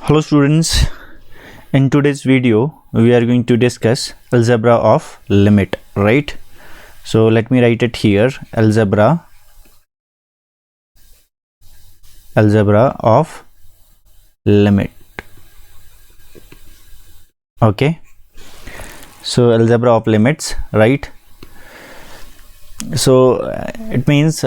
Hello students, in today's video we are going to discuss algebra of limit, right? So let me write it here, algebra of limit. Okay, so algebra of limits, right? So it means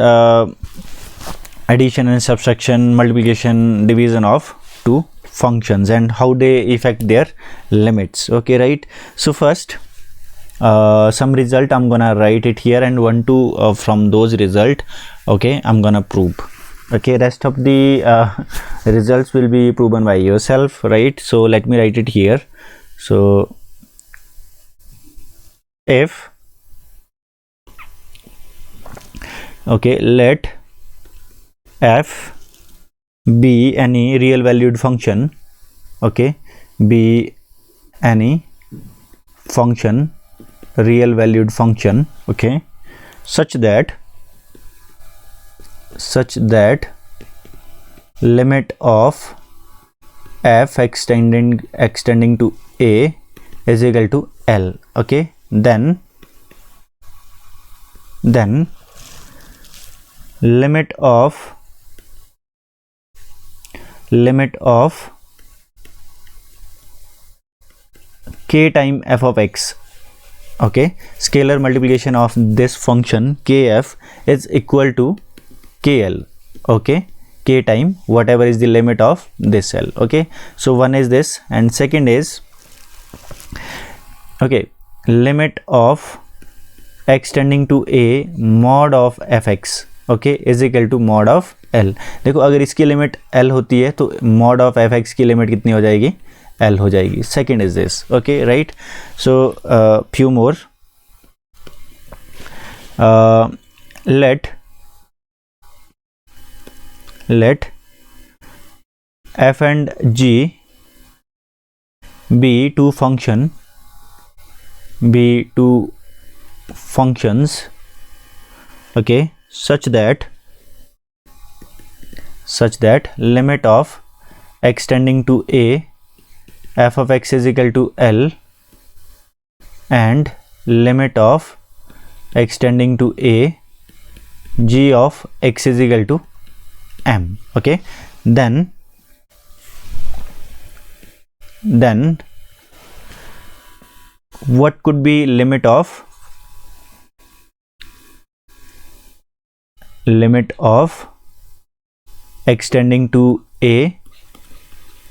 addition and subtraction, multiplication, division of two functions and how they affect their limits. Okay, right? So first some result I'm gonna write it here, and one two from those result, okay, I'm gonna prove. Okay, rest of the results will be proven by yourself, right? So let me write it here. So if, okay, let f be any real valued function, okay, be any function, real valued function, okay, such that limit of f extending to a is equal to L. Okay, then limit of k time f of x, okay, scalar multiplication of this function kf is equal to kl, okay, k time whatever is the limit of this L. Okay, so one is this, and second is, okay, limit of x tending to a mod of fx, okay, is equal to mod of L. देखो अगर इसकी limit L होती है तो mod of fx की limit कितनी हो जाएगी? L हो जाएगी. Second is this, okay, right? So few more. Let f and g be two functions, okay, such that limit of x tending to a f of x is equal to L and limit of x tending to a g of x is equal to m. Okay, then what could be limit of x tending to a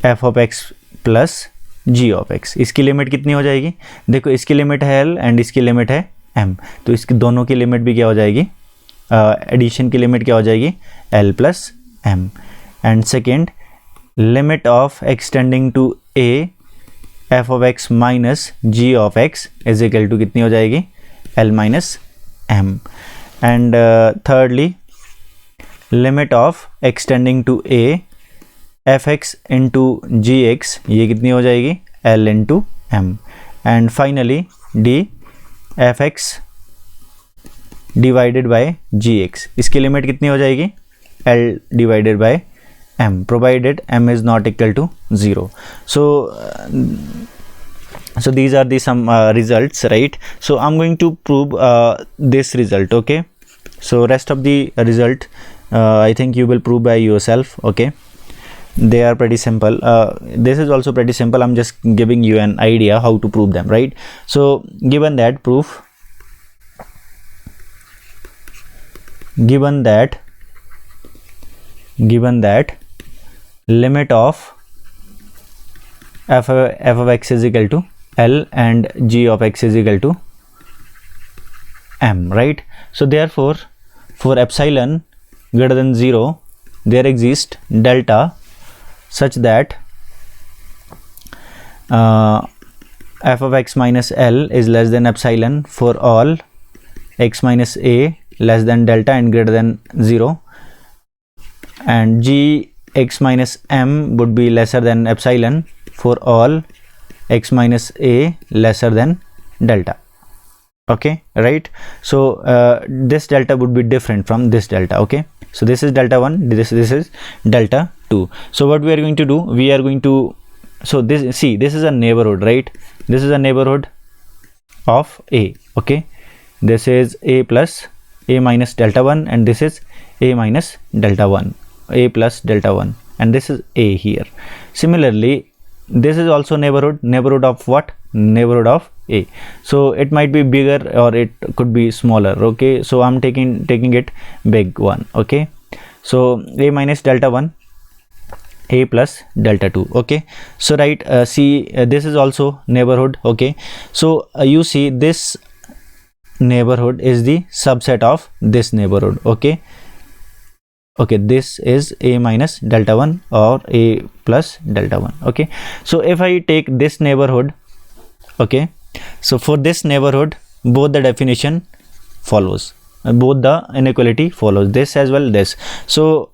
f of x plus g of x? इसकी limit कितनी हो जाएगी? देखो इसकी limit है L and इसकी limit है m, तो इसकी दोनों की लिमिट भी क्या हो जाएगी? एडिशन की लिमिट क्या हो जाएगी? L plus m. And second, limit of x tending to a f of x minus g of x is equal to कितनी हो जाएगी? L minus m. And thirdly, limit of x tending to a fx into g x, ये कितनी हो जाएगी? L इंटू m. And finally d fx divided by g x, इसकी limit कितनी हो जाएगी? L divided by m, provided m is not equal to 0. So these are the some results, right? So I'm going to prove this result. Okay, so rest of the result I think you will prove by yourself. Okay, they are pretty simple. This is also pretty simple. I'm just giving you an idea how to prove them, right? So given that limit of f of x is equal to L and g of x is equal to m, right? So therefore for epsilon greater than 0 there exists delta such that f of x minus L is less than epsilon for all x minus a less than delta and greater than 0, and g x minus m would be lesser than epsilon for all x minus a lesser than delta. Okay, right? So this delta would be different from this delta. Okay, so this is delta 1, this is delta 2. So what we are going to do, we are going to so this is a neighborhood, right? This is a neighborhood of a. Okay, this is a plus a minus delta 1, and this is a minus delta 1, a plus delta 1, and this is a here. Similarly, this is also neighborhood of what? Neighborhood of a. So it might be bigger or it could be smaller. Okay, so I'm taking it big one. Okay, so a minus delta 1, a plus delta 2. Okay, so right, see, this is also neighborhood. Okay, so you see this neighborhood is the subset of this neighborhood. Okay, okay, this is a minus delta 1 or a plus delta 1. Okay, so if I take this neighborhood, okay, so for this neighborhood both the definition follows, both the inequality follows, this as well this. So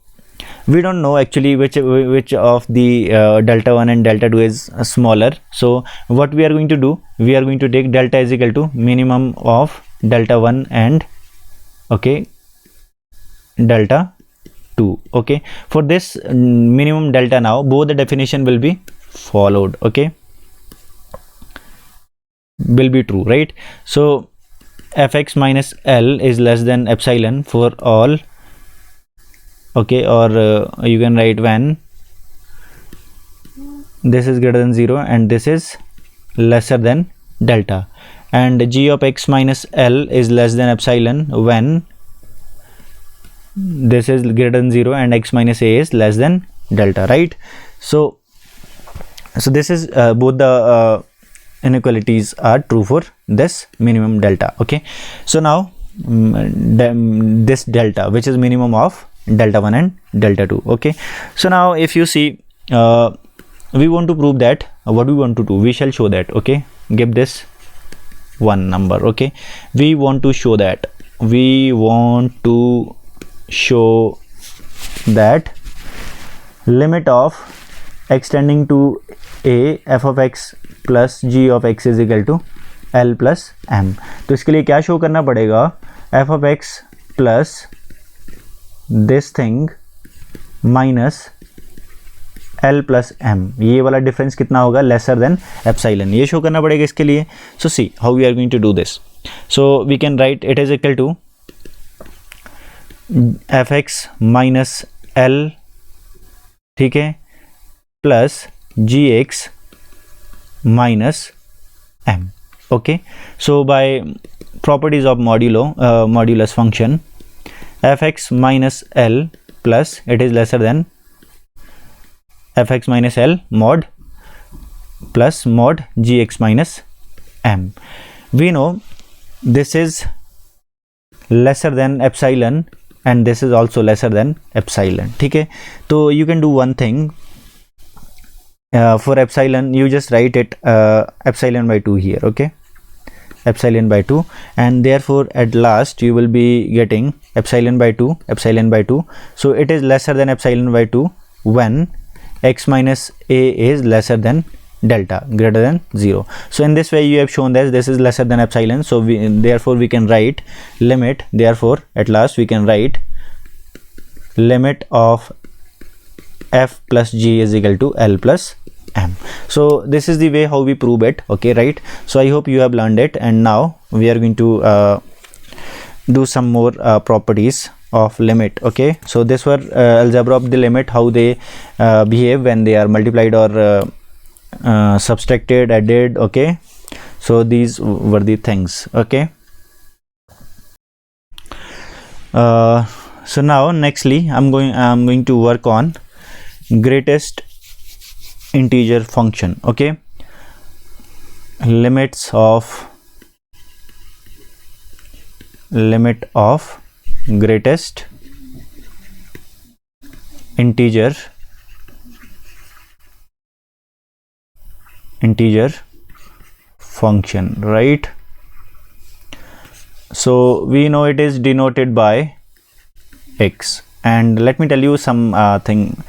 we don't know actually which of the delta 1 and delta 2 is smaller. So what we are going to do, we are going to take delta is equal to minimum of delta 1 and, okay, delta 2. Okay, for this minimum delta, now both the definition will be followed. Okay, will be true, right? So fx minus L is less than epsilon for all. Okay, or you can write when this is greater than 0 and this is lesser than delta, and g of x minus L is less than epsilon when this is greater than 0 and x minus a is less than delta, right? So this is both the inequalities are true for this minimum delta. Okay, so now this delta, which is minimum of delta 1 and delta 2. Okay, so now if you see, we want to prove that, what we want to do, we shall show that. Okay, give this one number. Okay, we want to show that limit of x tending to a f of x plus g of x is equal to L plus m. तो इसके लिए क्या show करना पड़ेगा? f of x plus this thing minus L plus m, ये वाला difference कितना होगा? लेसर देन एप्सिलॉन, ये शो करना पड़ेगा इसके लिए. So see how we are going to do this. So we can write it is equal to f x minus L, ठीक है, plus g x minus M. Okay, so by properties of modulus function, fx minus L plus it is lesser than fx minus L mod plus mod gx minus m. We know this is lesser than epsilon and this is also lesser than epsilon. ठीक है, तो you can do one thing. For epsilon you just write it epsilon by 2 here. Okay, epsilon by 2, and therefore at last you will be getting epsilon by 2. So it is lesser than epsilon by 2 when x minus a is lesser than delta, greater than 0. So in this way you have shown that this is lesser than epsilon. So therefore we can write limit, therefore at last we can write limit of f plus g is equal to L plus m. So this is the way how we prove it. Okay, right? So I hope you have learned it, and now we are going to do some more properties of limit. Okay, so this were algebra of the limit, how they behave when they are multiplied or subtracted, added. Okay, so these were the things. Okay, so now nextly I'm going to work on greatest integer function. Okay, limit of greatest integer function, right? So we know it is denoted by x, and let me tell you some thing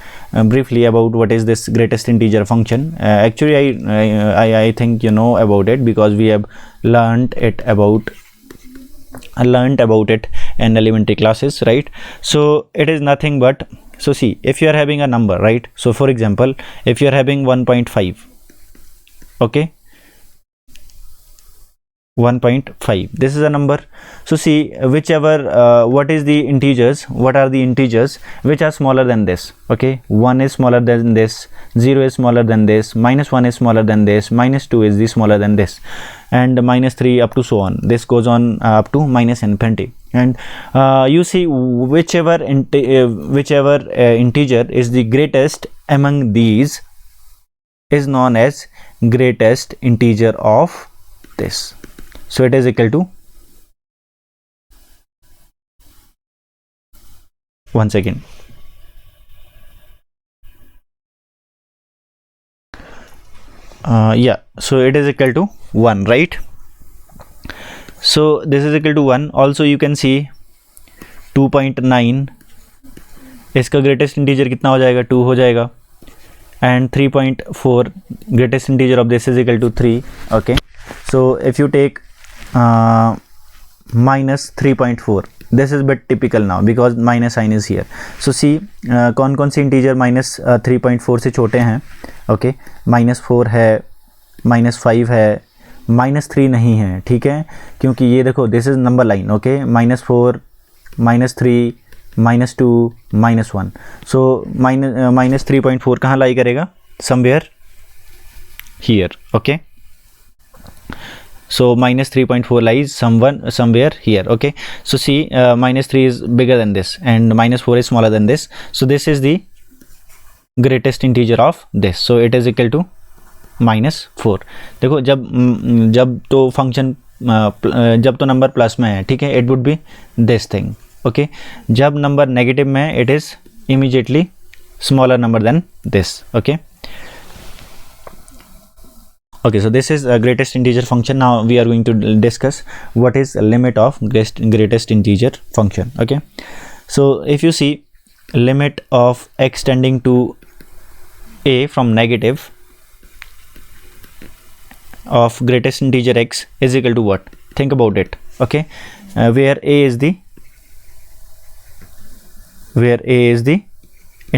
briefly about what is this greatest integer function. Actually I think you know about it because we have learned about it in elementary classes, right? So it is nothing but, so see, if you are having a number, right? So for example, if you are having 1.5, okay, 1.5. This is a number. So see, whichever what is the integers, what are the integers which are smaller than this? Okay, 1 is smaller than this, 0 is smaller than this, -1 is smaller than this, -2 is the smaller than this, and -3 up to so on. This goes on up to -infinity. And you see, whichever integer is the greatest among these is known as greatest integer of this. So it is equal to, one second, yeah, so it is equal to 1, right? So this is equal to 1. Also you can see 2.9, इसका greatest integer कितना हो जाएगा? 2 हो जाएगा. And 3.4, greatest integer of this is equal to 3. Okay, so if you take minus 3.4, this is bit typical now because minus sign is here. So see, कौन कौन सी integer minus 3.4 से छोटे हैं? ओके, -4 है, -5 है, -3 नहीं है, ठीक है, क्योंकि ये देखो this is number line. Okay, -4, -3, -2, -1. सो -3.4 कहाँ लाई करेगा? Somewhere here. Okay, so -3.4 lies somewhere here. Okay, so see, -3 is bigger than this and -4 is smaller than this, so this is the greatest integer of this, so it is equal to -4. देखो, जब तो function जब तो number plus में है, ठीक है, it would be this thing. Okay, जब नंबर नेगेटिव में है, it is immediately smaller number than this. Okay, okay, so this is a greatest integer function. Now we are going to discuss what is limit of greatest integer function. Okay, so if you see, limit of x tending to a from negative of greatest integer x is equal to what? Think about it. Okay, where a is the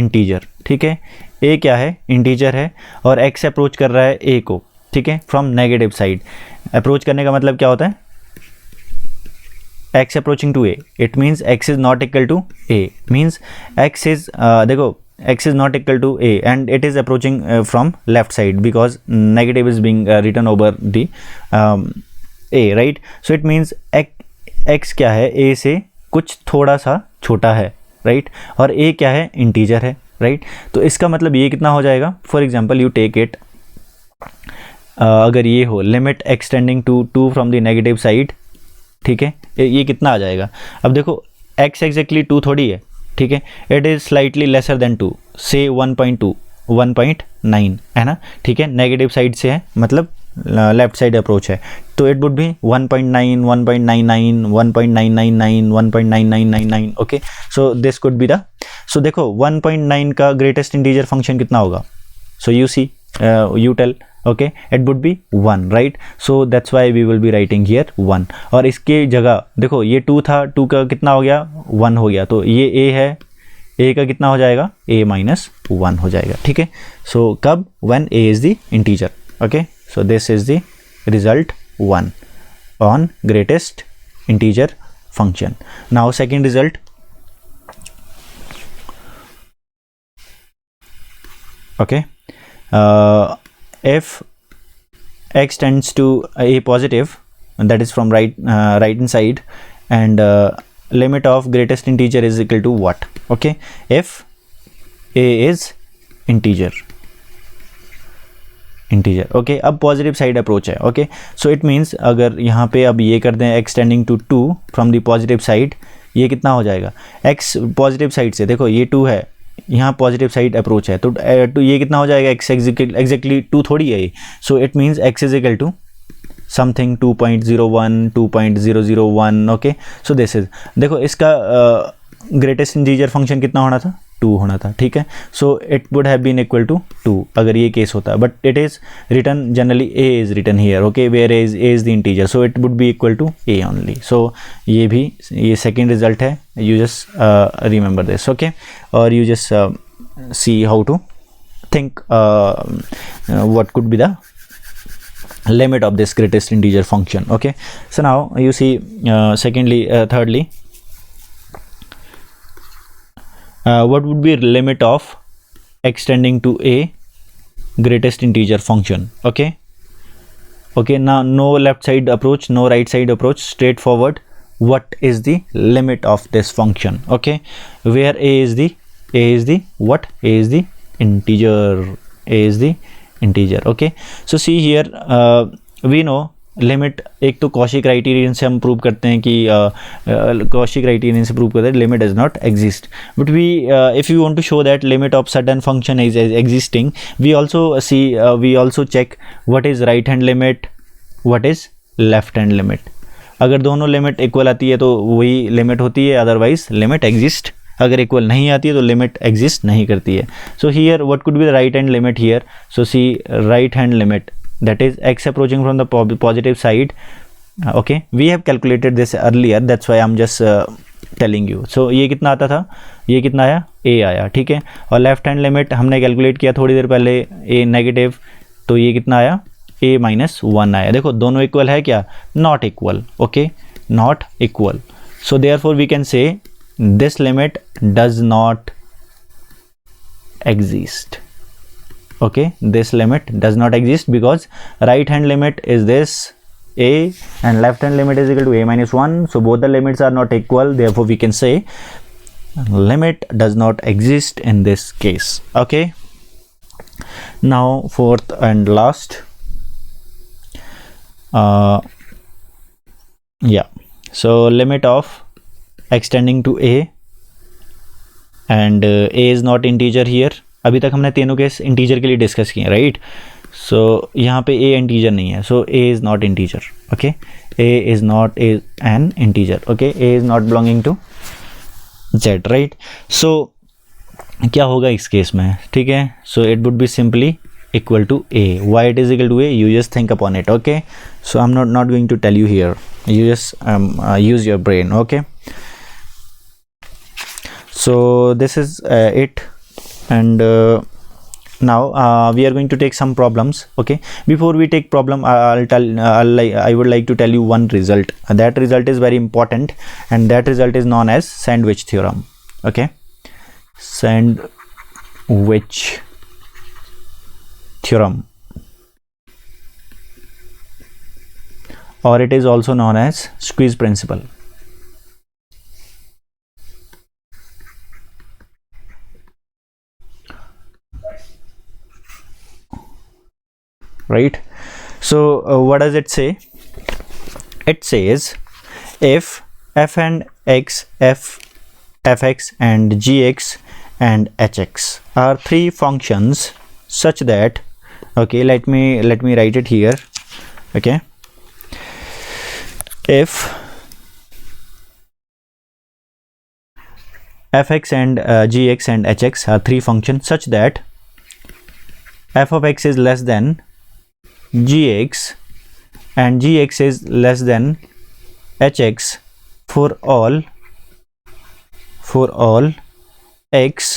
integer. ठीक है, a क्या है? Integer है, और x approach कर रहा है a को, ठीक है, फ्रॉम नेगेटिव साइड. अप्रोच करने का मतलब क्या होता है? x approaching to a, it means x is not equal to a, means x is, देखो, x is not equal to a and it is approaching from left side because negative is being written over the a, right? So it means x क्या है? a से कुछ थोड़ा सा छोटा है, right? और a क्या है? इंटीजर है, राइट? तो इसका मतलब ये कितना हो जाएगा? For example, you take it, अगर ये हो limit extending to 2 from the negative side, ठीक है, ये कितना आ जाएगा? अब देखो, x एग्जैक्टली 2 थोड़ी है, ठीक है, it is slightly lesser then 2, से 1.2, 1.9 है ना, ठीक है, नेगेटिव साइड से है, मतलब लेफ्ट साइड अप्रोच है, तो it would be 1.9, 1.99, 1.999, 1.9999. Okay, so this could be the, so देखो 1.9 का ग्रेटेस्ट इंटीजर फंक्शन कितना होगा? So you see, you tell. okay, it would be 1, right? so that's why we will be writing here 1. और इसके जगह देखो, ये 2 था, 2 का कितना हो गया? 1 हो गया, तो ये a है, a का कितना हो जाएगा? a minus 1 हो जाएगा, ठीक है. so कब? when a is the integer. okay, so this is the result 1 on greatest integer function. now second result, okay, if x tends to a positive, and that is from right hand side, and limit of greatest integer is equal to what? okay, if a is integer. okay, अब positive side approach है. Okay, so it means अगर यहाँ पे अब ये कर दें x tending to 2 from the positive side, ये कितना हो जाएगा? x पॉजिटिव साइड से, देखो ये 2 है, यहाँ पॉजिटिव साइड अप्रोच है, तो ये कितना हो जाएगा? x एग्जैक्टली 2 थोड़ी है ये, so it means x is equal to something 2.01, 2.001. Okay, so this is, देखो इसका ग्रेटेस्ट इंटीजर फंक्शन कितना होना था? 2 होना था, ठीक है. So it would have been equal to 2 अगर ये केस होता, but it is written generally a is written here. Okay, where a is the integer, so it would be equal to a only. So ये second result है. You just remember this. Okay, और you just see how to think what could be the limit of this greatest integer function. Okay, so now you see thirdly, what would be limit of extending to a greatest integer function? Okay, now no left side approach, no right side approach, straightforward. What is the limit of this function? Okay, where a is the what? A is the integer. Okay, so see here, we know limit, एक तो Cauchy criterion से हम prove करते हैं कि Cauchy criterion से prove करते हैं limit does not exist, but we if you want to show that limit of certain function is existing, we also check what is right hand limit, what is left hand limit. अगर दोनों limit equal आती है तो वही limit होती है, otherwise limit exist. अगर equal नहीं आती है तो लिमिट एग्जिस्ट नहीं करती है. So here what could be the right hand limit here? So see right hand limit, that is x approaching from the positive side. Okay, we have calculated this earlier, that's why I'm just telling you. So ये कितना आता था, ये कितना आया, a आया. ठीक है, और लेफ्ट हैंड लिमिट हमने कैलकुलेट किया थोड़ी देर पहले, a नेगेटिव, तो ये कितना आया, a -1 आया. देखो दोनों इक्वल है क्या? Not equal. Okay, not equal. So therefore we can say this limit does not exist. Okay, this limit does not exist because right hand limit is this a and left hand limit is equal to a -1, so both the limits are not equal, therefore we can say limit does not exist in this case. Okay, now fourth and last, so limit of extending to a and a is not integer here. अभी तक हमने तीनों case integer के लिए discuss किए, right? सो यहाँ पे ए integer नहीं है, so a is not integer. Okay, a is not an integer. Okay, a is not belonging to Z, right? So क्या होगा इस केस में? ठीक है, so it would be simply equal to a. Why it is equal to a? You just think upon it. Okay, so I am not going to tell you here, you just use your brain. Okay, so this is it. And now we are going to take some problems. Okay, before we take problem, I would like to tell you one result. That result is very important, and that result is known as sandwich theorem. Okay, sandwich theorem, or it is also known as squeeze principle. Right, so what does it say? It says if f and x, fx and gx and hx are three functions such that, okay, let me write it here. Okay, if fx and gx and hx are three functions such that f of x is less than gx and gx is less than hx for all x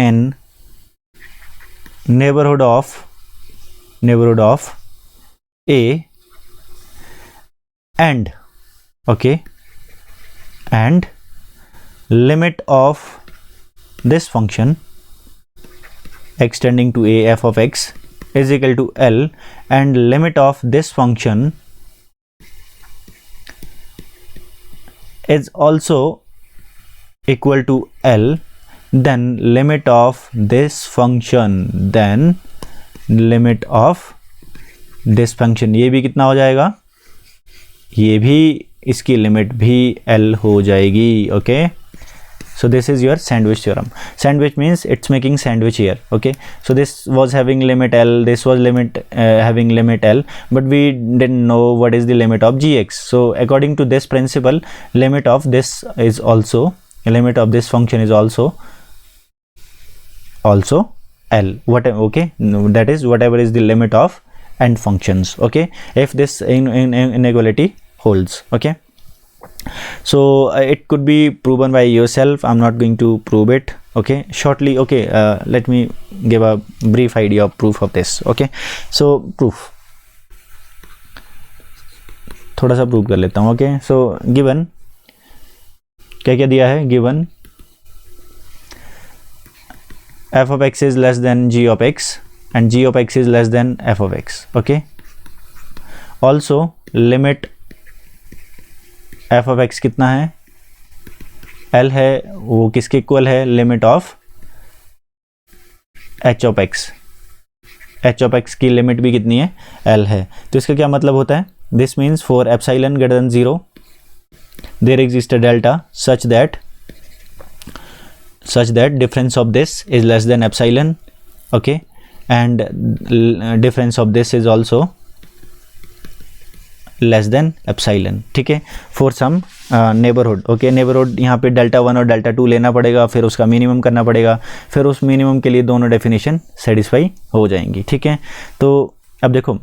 in neighborhood of a and, okay, and limit of this function extending to a f of x is equal to L, and limit of this function is also equal to L, then limit of this function, ये भी कितना हो जाएगा? ये भी, इसकी limit भी L हो जाएगी. Okay, so this is your sandwich theorem. Sandwich means it's making sandwich here. Okay, so this was having limit L, this was having limit L, but we didn't know what is the limit of gx. So according to this principle, limit of this function is also L. Okay, that is whatever is the limit of n functions. Okay, if this inequality holds. Okay, so it could be proven by yourself. I'm not going to prove it. okay, shortly. Okay, let me give a brief idea of proof of this. Okay, so proof, थोड़ा सा prove कर लेता हूँ. Okay, so given क्या क्या दिया है, given f of x is less than g of x and g of x is less than f of x. Okay, also limit f of x कितना है, l है, वो किसके इक्वल है, limit of h of x. h of x की limit भी कितनी है, l है. तो इसका क्या मतलब होता है, this means for epsilon greater than 0 there exist a delta such that difference of this is less than epsilon. Okay, and difference of this is also less than epsilon. ठीक है, for some neighborhood. Okay, neighborhood यहाँ पे delta 1 और delta 2 लेना पड़ेगा, फिर उसका minimum करना पड़ेगा, फिर उस मिनिमम के लिए दोनों डेफिनेशन सेटिस्फाई हो जाएंगी. ठीक है, तो अब देखो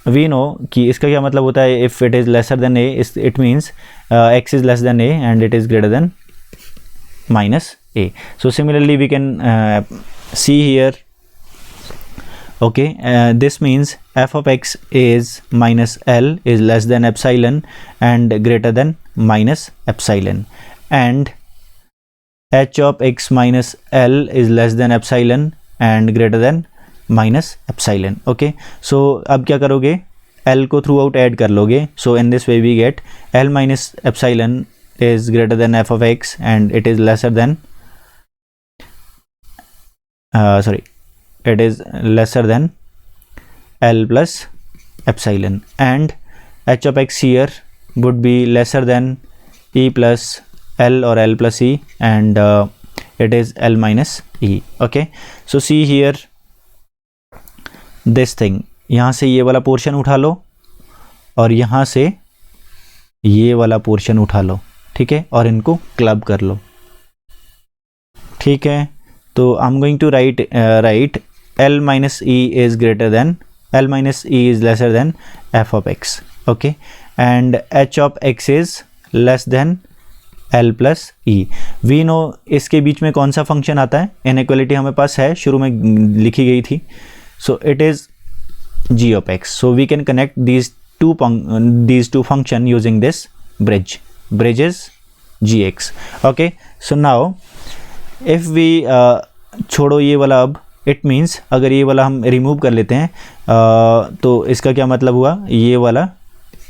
वी नो कि इसका क्या मतलब होता है, if it is lesser than A it means x is less than A and it is greater than minus a. So similarly we can see here. Okay, this means f of x is minus l is less than epsilon and greater than minus epsilon, and h of x minus l is less than epsilon and greater than minus epsilon. Okay, so अब क्या करोगे, l को through out add कर लोगे. So in this way we get l minus epsilon is greater than f of x and it is lesser than it is lesser than l plus epsilon, and h of x here would be lesser than e plus l or l plus e, and it is l minus e. Okay, so see here this thing, यहाँ से ये वाला portion उठा लो और यहाँ से ये वाला पोर्शन उठा लो. ठीक है, और इनको क्लब कर लो. ठीक है, तो I am going to write l minus e is greater than l minus e is lesser than f of x. Okay, and h of x is less than l plus e. we know इसके बीच में कौन सा function आता है, inequality हमें पास है, शुरू में लिखी गई थी. so it is g of x. so we can connect these two function using this bridge is gx. okay, so now if we छोड़ो ये वाला, अब इट मीन्स अगर ये वाला हम रिमूव कर लेते हैं तो इसका क्या मतलब हुआ, ये वाला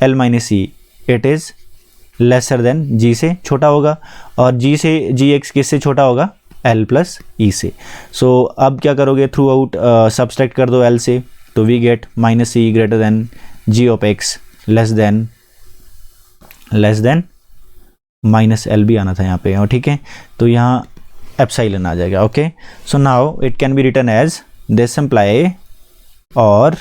l minus E it is lesser than g से छोटा होगा, और g से gx किससे छोटा होगा, l प्लस ई से. सो अब क्या करोगे, थ्रू आउट सब्सट्रैक्ट कर दो l से, तो we get minus e greater than g of x less than minus l भी आना था यहाँ पे. और ठीक है, तो यहाँ एप्सिलॉन आ जाएगा. Okay, so now it can be written as this imply और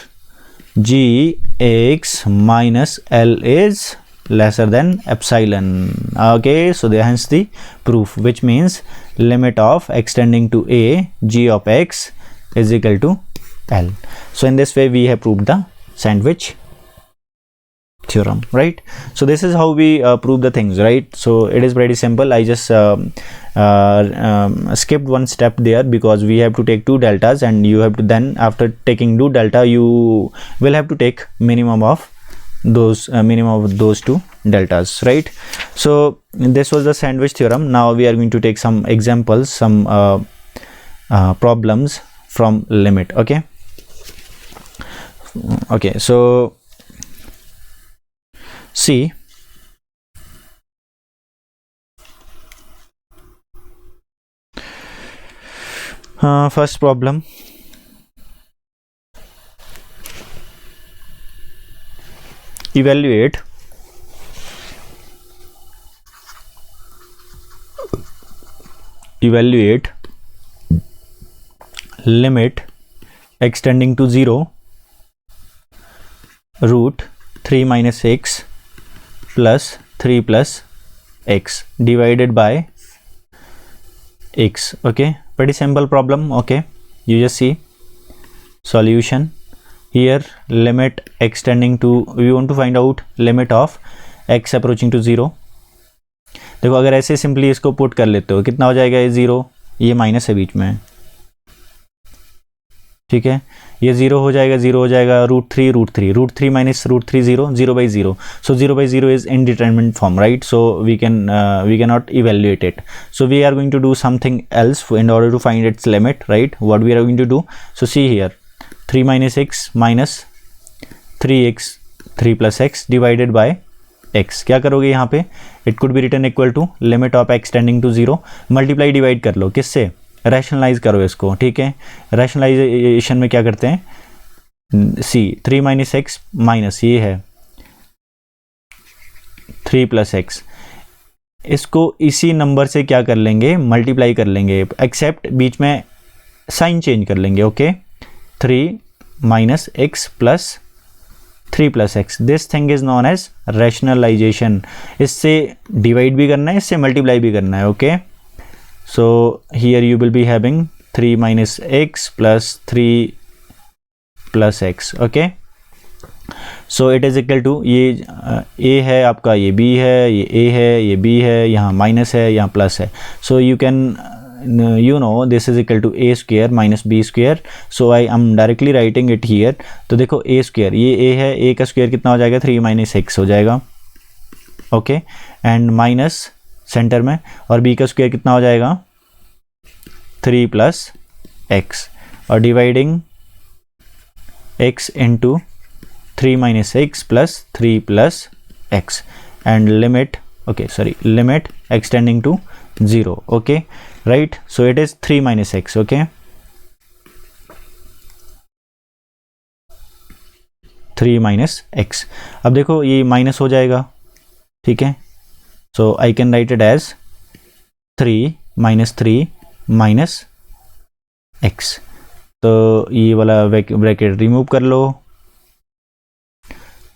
g x minus l is lesser than epsilon. Okay, so there hence the proof, which means limit of extending to a g of x is equal to l. So in this way we have proved the sandwich theorem, right? So this is how we prove the things, right? So it is pretty simple. I just skipped one step there because we have to take two deltas, and you have to then, after taking two delta, you will have to take minimum of those two deltas, right? So this was the sandwich theorem. Now we are going to take some examples, some problems from limit. Okay, so see, first problem. Evaluate limit extending to 0 root 3 minus x plus 3 plus x divided by x. Okay, pretty simple problem. Okay, you just see solution. Here limit extending to, we want to find out limit of x approaching to 0. देखो अगर ऐसे simply इसको put कर लेते हो, कितना हो जाएगा ये 0, ये माइनस है बीच में, ठीक है, ये जीरो हो जाएगा, root three minus root three zero by zero, so zero by zero is indeterminate form, right, so we can not evaluate it, so we are going to do something else in order to find its limit, right, what we are going to do, so see here 3 minus x minus 3x 3 plus x divided by x, क्या करोगे यहाँ पे, it could be written equal to limit of x tending to zero, multiply divide कर लो, किससे, rationalise करो इसको, ठीक है, रैशनलाइजेशन में क्या करते हैं, सी 3 माइनस एक्स माइनस ये है 3 प्लस एक्स, इसको इसी नंबर से क्या कर लेंगे, मल्टीप्लाई कर लेंगे, एक्सेप्ट बीच में साइन चेंज कर लेंगे, okay, 3 minus x plus 3 plus x, this thing is non as rationalization, इससे डिवाइड भी करना है, इससे मल्टीप्लाई भी करना है, okay, so here you will be having 3 minus x plus 3 plus x, okay, so it is equal to ये a है आपका, ये b है, ये a है, ये b है, यहाँ माइनस है, यहाँ प्लस है, so you can you know this is equal to a square minus b square, so I am directly writing it here, तो देखो a square, ये a है, a का स्क्वायर कितना हो जाएगा, 3 माइनस x हो जाएगा, ओके, एंड माइनस सेंटर में, और b का स्क्वायर कितना हो जाएगा 3 प्लस एक्स, और dividing x into 3 minus x plus 3 plus x, and limit, okay sorry, limit x tending to zero, okay, right, so it is 3 minus x, okay, 3 minus x, अब देखो ये minus हो जाएगा, ठीक है, so I can write it as 3 minus 3 minus x, तो ये वाला ब्रैकेट रिमूव कर लो,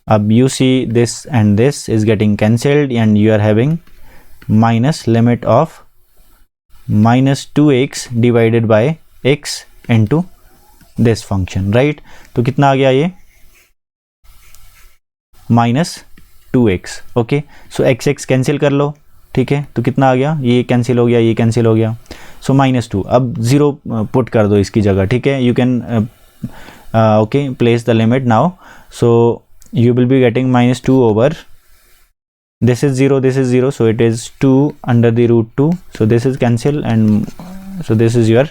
अब you see this and this is getting cancelled and you are having minus limit of minus 2x divided by x into this function, right, तो कितना आ गया ये minus 2x, okay, सो x cancel कर लो, ठीक है, तो कितना आ गया, ये कैंसिल हो गया, ये कैंसिल हो गया, सो -2, अब 0 पुट कर दो इसकी जगह, ठीक है, you can okay place the limit now, so you will be getting -2 over, this is 0, so it is 2 under the root 2, so this is cancel, and so this is your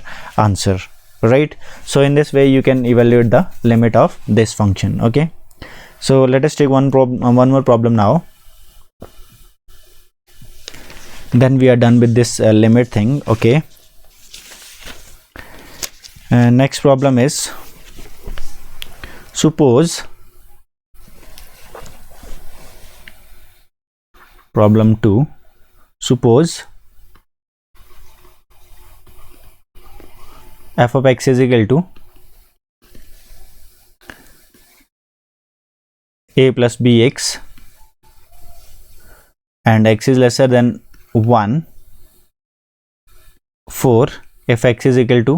answer, right, so in this way you can evaluate the limit of this function, okay. So let us take one more problem now, then we are done with this limit thing, okay. Next problem is, suppose problem 2, suppose f of x is equal to a plus bx and x is lesser than 1 for if x is equal to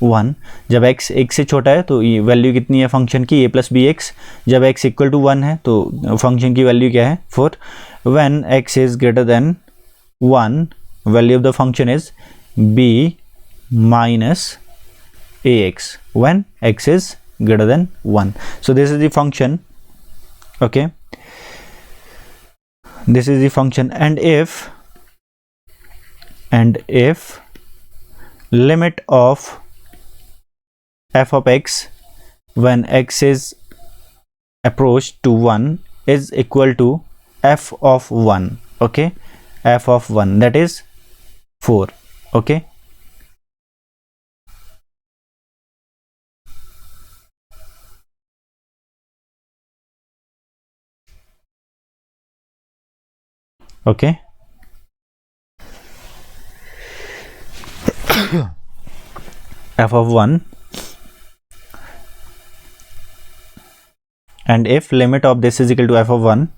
1, जब x 1 से छोटा है तो ये value कितनी है function की, a plus B x, जब x इक्वल टू 1 है तो फंक्शन की वैल्यू क्या है 4, when x is greater than 1 value of the function is b minus ax when x is greater than 1, so this is the function, okay, this is the function, and if limit of f of x when x is approached to 1 is equal to f of 1, okay, f of 1 that is 4, okay, okay. F of 1, and if limit of this is equal to f of 1,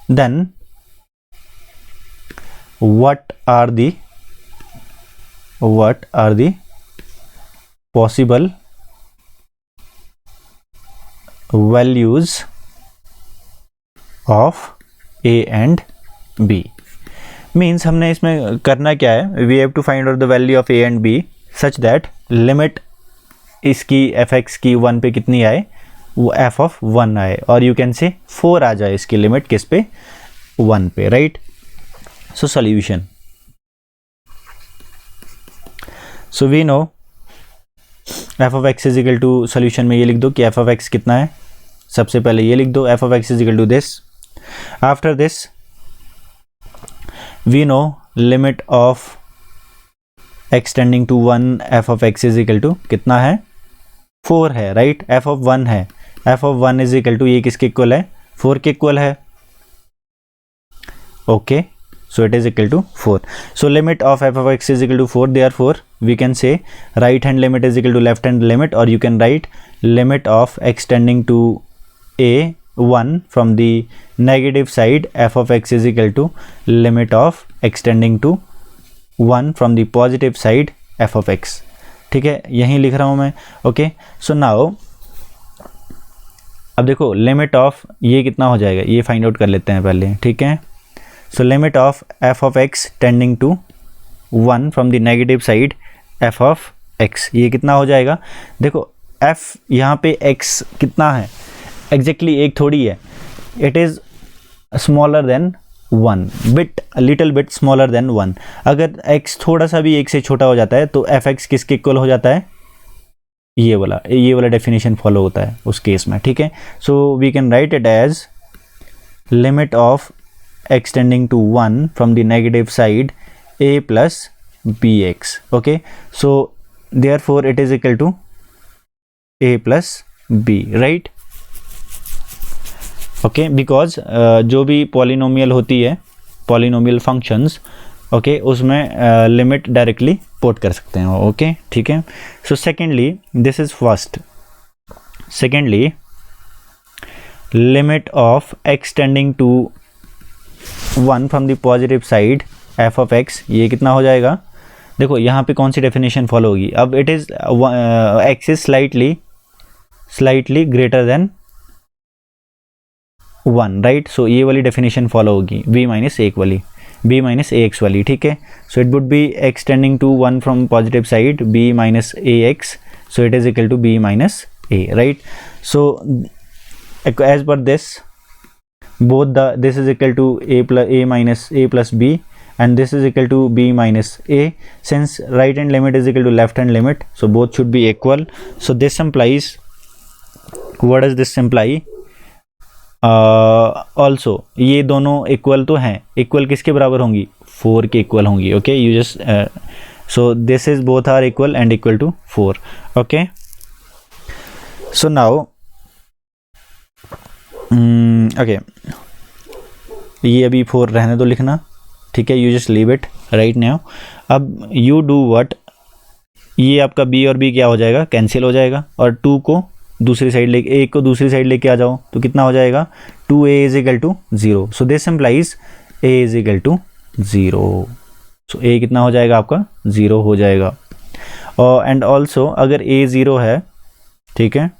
then what are the possible values of a and b, means हमने इसमें करना क्या है, we have to find out the value of a and b such that limit इसकी f x की 1 पे कितनी आए, वो एफ ऑफ 1 आए, और यू कैन से 4 आ जाए इसकी लिमिट किस पे, 1 पे, right. So solution, so we know f of x is equal to, solution में ये लिख दो कि एफ ऑफ एक्स कितना है, सबसे पहले ये लिख दो f of x is equal to this, after this we know limit of x tending to 1 f of x is equal to कितना है, 4 है, राइट। एफ ऑफ 1 है, f of 1 is equal to, ये किसके इक्वल है, 4 के equal है, okay. So it is equal to 4. So limit of f of x is equal to 4. Therefore, we can say right hand limit is equal to left hand limit, or you can write limit of x tending to a 1 from the negative side f of x is equal to limit of x tending to 1 from the positive side f of x. ठीक है, यहीं लिख रहा हूँ मैं, okay. So now अब देखो limit of ये कितना हो जाएगा, ये फाइंड आउट कर लेते हैं पहले, ठीक है। So limit of f of x tending to 1 from the negative side f of x, ये कितना हो जाएगा, देखो f यहाँ पे x कितना है, एग्जैक्टली एक थोड़ी है, it is smaller than 1, bit little bit smaller than 1। अगर x थोड़ा सा भी 1 से छोटा हो जाता है तो एफ एक्स किसके इक्वल हो जाता है, ये वाला डेफिनेशन फॉलो होता है उस केस में, ठीक है। So we can write it as limit of x tending to 1 from the negative side a plus bx, okay. So therefore it is equal to a plus b, right, okay, because जो भी polynomial होती है, polynomial functions, okay, उसमें limit directly put कर सकते हैं, okay, ठीक है। So secondly, this is first, secondly limit of x tending to 1 from the positive side f of x, ये कितना हो जाएगा, देखो यहाँ पे कौन सी डेफिनेशन फॉलो होगी, अब it is x is slightly greater than 1, right. So ये वाली डेफिनेशन फॉलो होगी, b माइनस एक वाली, b माइनस ए एक्स वाली, ठीक है। So it would be x tending to 1 from positive side b minus a x, so it is equal to b minus a, right. So as per this both this is equal to a minus a plus b, and this is equal to b minus a. Since right hand limit is equal to left hand limit, so both should be equal. So this implies, what does this imply, also ये दोनों equal तो हैं, equal किसके बराबर होंगी, 4 के equal होंगी, okay. You just so this is both are equal and equal to 4, okay. So now okay, ये अभी 4 रहने दो लिखना, ठीक है, you just leave it right now. अब यू डू व्हाट, ये आपका b और b क्या हो जाएगा, कैंसिल हो जाएगा, और 2 को दूसरी साइड लेके, 1 को दूसरी साइड लेके आ जाओ, तो कितना हो जाएगा, 2a is equal to 0। So this implies a is equal to 0। सो a कितना हो जाएगा आपका, 0 हो जाएगा। और एंड ऑल्सो अगर a 0 है, ठीक है,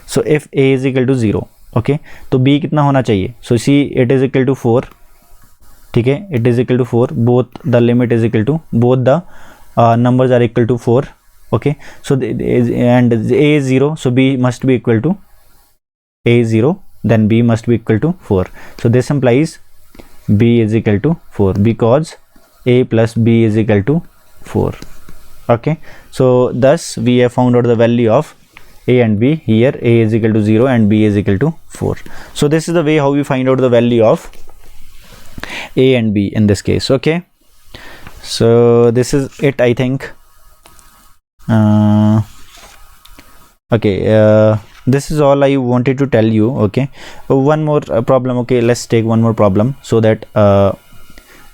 so if a is equal to 0, okay, तो b कितना होना चाहिए, so see it is equal to 4, ठीक है, it is equal to 4, both the limit is equal to, both the numbers are equal to 4, okay. So and a is 0, so b must be equal to, a is 0, then b must be equal to 4. So this implies b is equal to 4 because a plus b is equal to 4, okay. So thus we have found out the value of a and b. Here a is equal to 0 and b is equal to 4. So this is the way how we find out the value of a and b in this case, okay. So this is it, I think. Okay, this is all I wanted to tell you, okay. One more problem, okay, let's take one more problem so that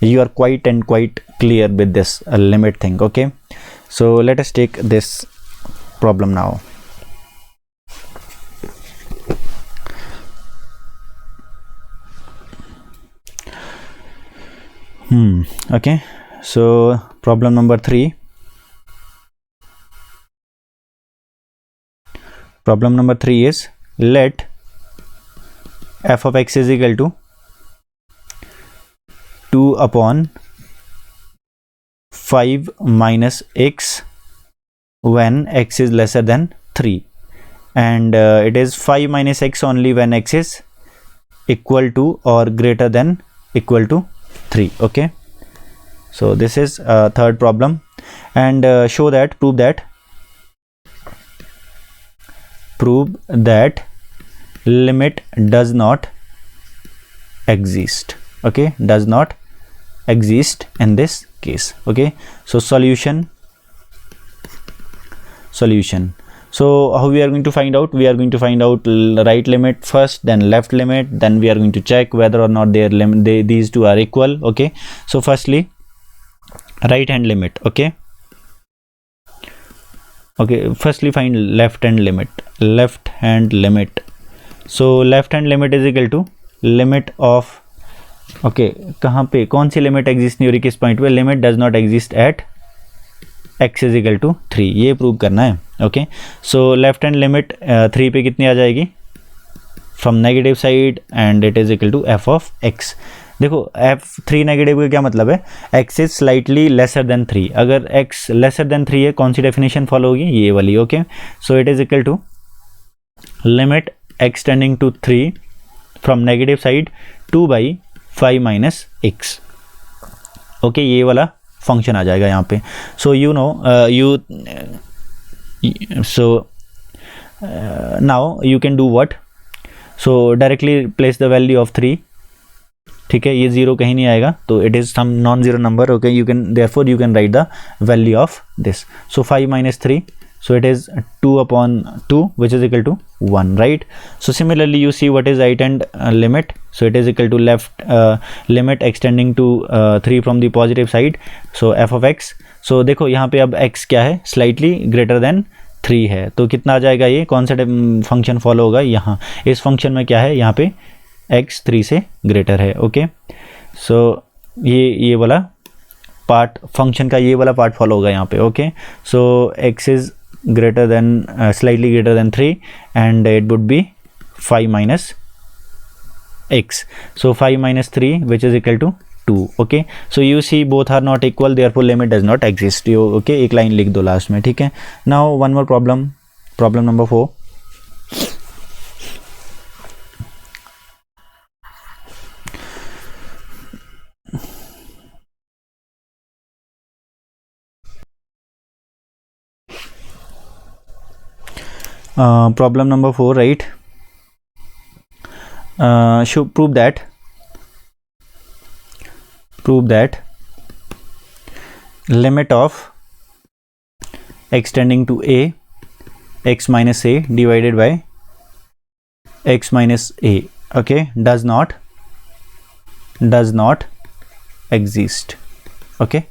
you are quite clear with this limit thing, okay. So let us take this problem now. Okay, so problem number 3. Problem number 3 is let f of x is equal to 2 upon 5 minus x when x is lesser than 3, and it is 5 minus x only when x is equal to or greater than equal to 3. Okay, so this is third problem, and prove that limit does not exist. Okay, does not exist in this case. Okay, so solution. So how we are going to find out? We are going to find out right limit first, then left limit, then we are going to check whether or not these two are equal. Okay, so firstly right hand limit. Okay, firstly find left hand limit. So left hand limit is equal to limit of, कहाँ पे कौन सी limit exist नहीं हो रही, किस point पे? Limit does not exist at x is equal to 3, ये prove करना है. Okay, so left hand limit 3 पे कितनी आ जाएगी from negative side, and it is equal to f of x. देखो f3 नेगेटिव का क्या मतलब है? x is slightly lesser than 3. अगर x लेसर देन 3 है, कौन सी डेफिनेशन फॉलो होगी? ये वाली. Okay, so it is equal to limit x tending to 3 from negative side 2 बाई 5 माइनस x. ओके, ये वाला फंक्शन आ जाएगा यहाँ पे. So now you can do what? So directly place the value of 3. ठीक है, ये 0 कहीं नहीं आएगा, तो it is some non zero number. Okay, you can therefore you can write the value of this. So 5 minus 3, so it is 2 upon 2, which is equal to 1, right? So similarly you see what is right hand limit. So it is equal to left limit extending to 3 from the positive side, so f of x. So देखो यहाँ पे अब x क्या है? slightly greater than 3 है, तो कितना आ जाएगा? ये कौन सा फंक्शन फॉलो होगा? यहाँ इस फंक्शन में क्या है? यहाँ पे x 3 से ग्रेटर है. ओके, सो ये वाला पार्ट फंक्शन का ये वाला पार्ट फॉलो होगा यहाँ पे. Okay, so x is greater than slightly greater than 3, and it would be 5 minus x. So 5 minus 3, which is equal to 2. Okay, so you see both are not equal, therefore limit does not exist. You okay, एक line लिख दो last में. ठीक है, now one more problem number 4. Problem number 4, right? Should prove that limit of x tending to a, x minus a divided by x minus a, okay, does not exist. Okay,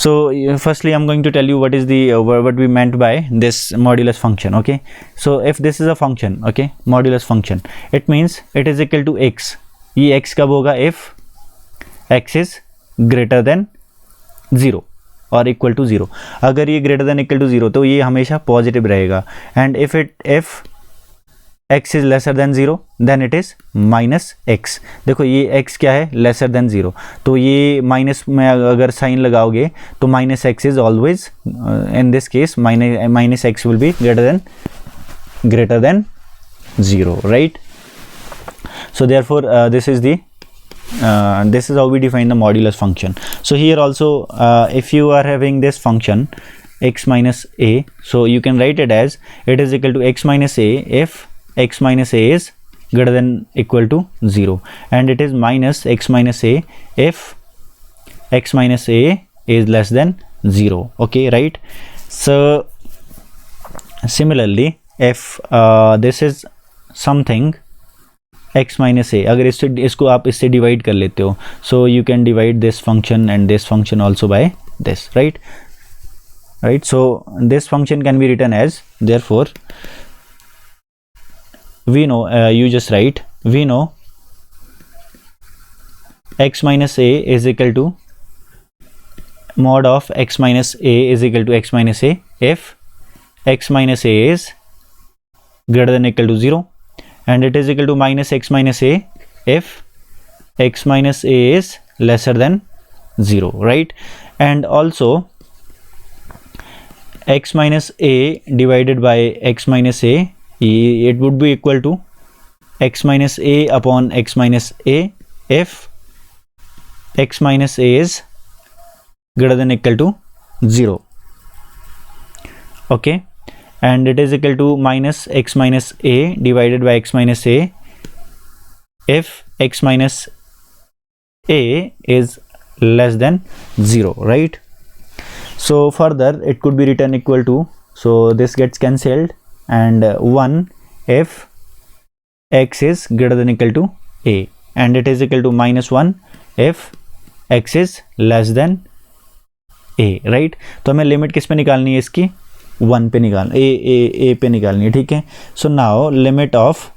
so firstly I'm going to tell you what is the what we meant by this modulus function. Okay, so if this is a function, okay, modulus function, it means it is equal to x. ये x कब होगा? if x is greater than 0 और equal to 0. अगर ये greater than equal to 0 तो ये हमेशा positive रहेगा, and if x is lesser than 0 then it is minus x. देखो ये x क्या है? lesser than 0, तो ये माइनस में अगर साइन लगाओगे तो minus x is always in this case minus x will be greater than 0, right? So therefore this is how we define the modulus function. So here also if you are having this function x minus a, so you can write it as it is equal to x minus a if x minus a is greater than equal to 0, and it is minus x minus a if x minus a is less than 0. Okay, right? So similarly if this is something x minus a, अगर इसको आप इससे divide कर लेते हो, so you can divide this function and this function also by this, right? So this function can be written as, therefore we know, you just write, we know x minus a is equal to mod of x minus a is equal to x minus a if x minus a is greater than equal to 0, and it is equal to minus x minus a if x minus a is lesser than 0, right? And also x minus a divided by x minus a, it would be equal to x minus a upon x minus a if x minus a is greater than equal to 0. Okay, and it is equal to minus x minus a divided by x minus a if x minus a is less than 0, right? So further it could be written equal to, so this gets cancelled, and 1 if x is greater than equal to a, and it is equal to minus 1 if x is less than a, right? तो हमें limit किस पे निकालनी है इसकी, 1 पे निकालना, ए पे निकालनी है, ठीक है? So now limit of,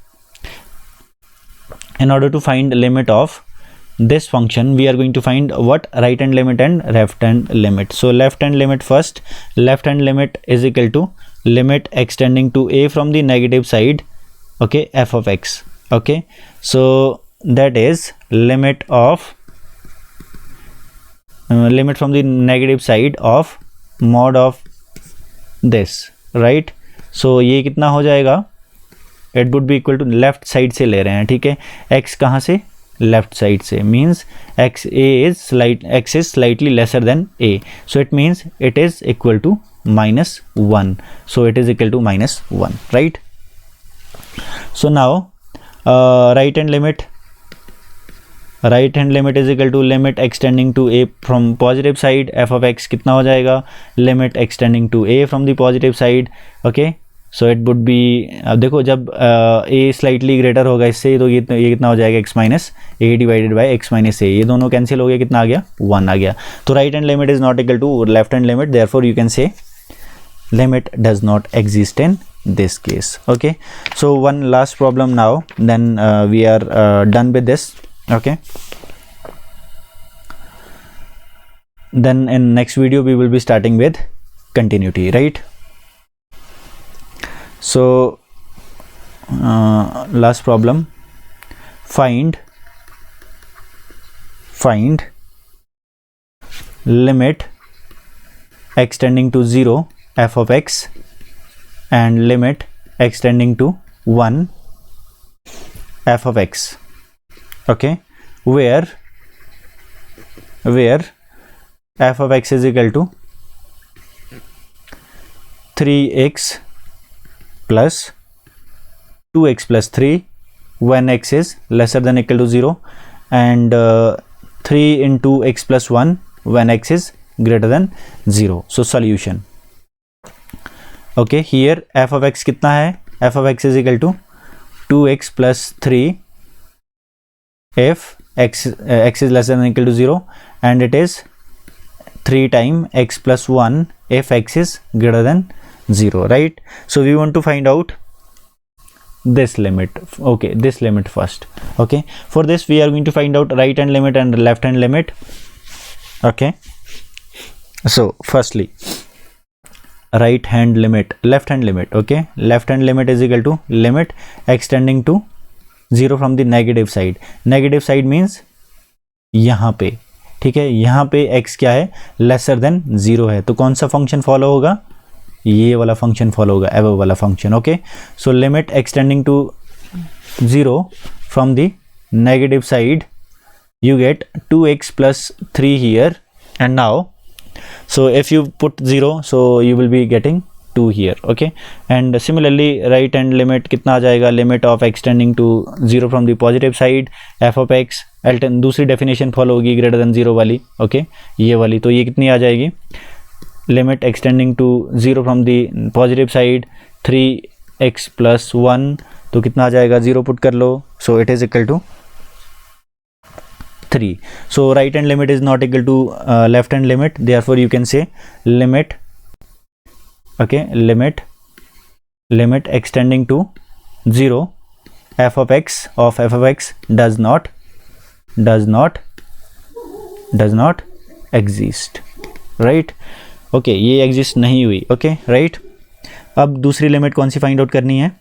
in order to find limit of this function, we are going to find what, right hand limit and left hand limit. So left hand limit first. Left hand limit is equal to limit extending to a from the negative side, okay, f of x. Okay, so that is limit of limit from the negative side of mod of this, right? So ये कितना हो जाएगा, it would be equal to, left side से ले रहे हैं, ठीक है? x कहाँ से, लेफ्ट साइड से, means x is slightly lesser than a, so it means it is equal to minus 1, so it is equal to minus 1, right? So now right hand limit is equal to limit extending to a from positive side, f of x कितना हो जाएगा, limit extending to a from the positive side, okay? So it would B, अब देखो जब a slightly greater होगा इससे, तो ये कितना हो जाएगा, x minus a divided by x minus a, ये दोनों कैंसिल हो गया, कितना आ गया, 1 आ गया. तो right hand limit is not equal to left hand limit, therefore you can say limit does not exist in this case. Okay, so one last problem now, then we are done with this. Okay, then in next video we will be starting with continuity, right? So last problem, find limit extending to 0 f of x and limit extending to 1 f of x, okay, where f of x is equal to 3x plus 2x plus 3 when x is lesser than equal to 0, and 3 into x plus 1 when x is greater than 0. So solution, okay, here f of x कितना है, f of x is equal to 2x plus 3 if x is less than equal to 0, and it is 3 times x plus 1 if x is greater than 0, right? So we want to find out this limit. Okay, this limit first. Okay, for this we are going to find out right hand limit and left hand limit. Okay, so firstly right hand limit, left hand limit. Okay, left hand limit is equal to limit extending to 0 from the negative side. Negative side means यहाँ पे, ठीक है, यहाँ पे x क्या है, lesser than 0 है, तो कौन सा फंक्शन फॉलो होगा, ये वाला फंक्शन फॉलो होगा, एबव वाला function. Okay, so limit extending to 0 from the negative side, you get 2x plus 3 here, and now so if you put 0, so you will be getting 2 here. Okay, and similarly right hand limit कितना आ जाएगा, limit of extending to 0 from the positive side f of x, दूसरी definition follow होगी greater than 0 वाली. Okay, ये वाली, तो ये कितनी आ जाएगी, limit extending to 0 from the positive side 3x plus 1, तो कितना आ जाएगा, 0 पुट कर लो, so it is equal to 3. So right hand limit is not equal to left hand limit, therefore you can say limit, okay, limit extending to 0 f of x does not exist, right? Okay, ये exist नहीं हुई. Okay, right. अब दूसरी limit कौन सी find out करनी है,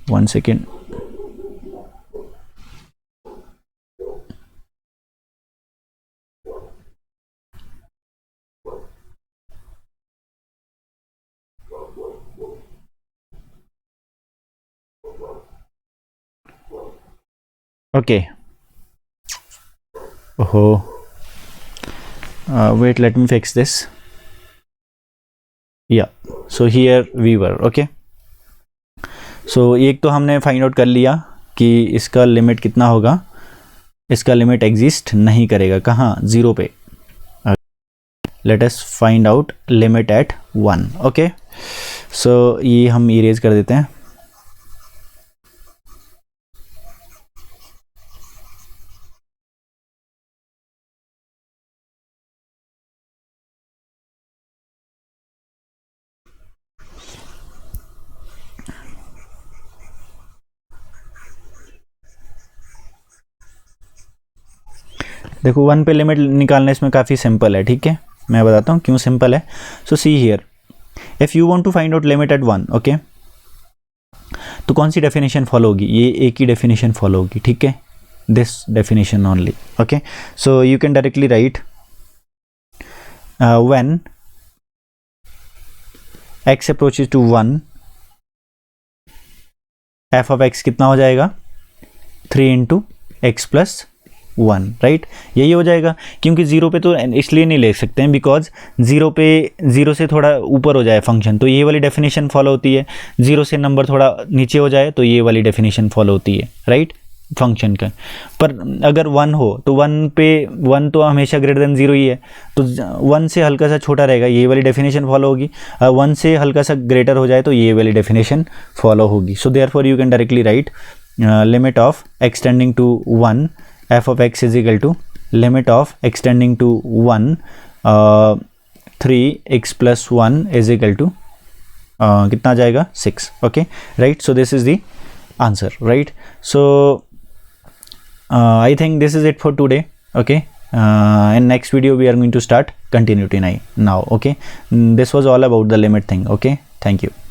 1 second. Okay. Oh, wait, let me fix this. Yeah, so here we were. Okay, so एक तो हमने फाइंड आउट कर लिया कि इसका लिमिट कितना होगा, इसका लिमिट एग्जिस्ट नहीं करेगा, कहाँ, 0 पे. Let us find out limit at 1. Okay, so ये हम इरेज कर देते हैं. देखो 1 पे लिमिट निकालना इसमें काफ़ी सिंपल है. ठीक है, मैं बताता हूँ क्यों सिंपल है. So see here, if you want to find out limit at 1, okay, तो कौन सी डेफिनेशन फॉलो होगी, ये एक ही डेफिनेशन फॉलो होगी. ठीक है, this definition only. Okay, so you can directly write when x approaches to 1, f of x कितना हो जाएगा, 3 इंटू एक्स प्लस 1, राइट. यही हो जाएगा, क्योंकि 0 पे तो इसलिए नहीं ले सकते हैं बिकॉज 0 पे 0 से थोड़ा ऊपर हो जाए फंक्शन, तो ये वाली डेफिनेशन फॉलो होती है. 0 से नंबर थोड़ा नीचे हो जाए तो ये वाली डेफिनेशन फॉलो होती है, राइट, फंक्शन का. पर अगर 1 हो तो 1 पे 1 तो हमेशा ग्रेटर देन 0 ही है, तो 1 से हल्का सा छोटा रहेगा, ये वाली डेफिनेशन फॉलो होगी. 1 से हल्का सा ग्रेटर हो जाए तो ये वाली डेफिनेशन फॉलो होगी. So therefore you can directly write limit of x tending to 1 f of x is equal to limit of extending to 1 3x plus 1 is equal to कितना जाएगा, 6. Okay, right. So this is the answer, right. So I think this is it for today. Okay, in next video we are going to start continuity now. Okay, this was all about the limit thing. Okay, thank you.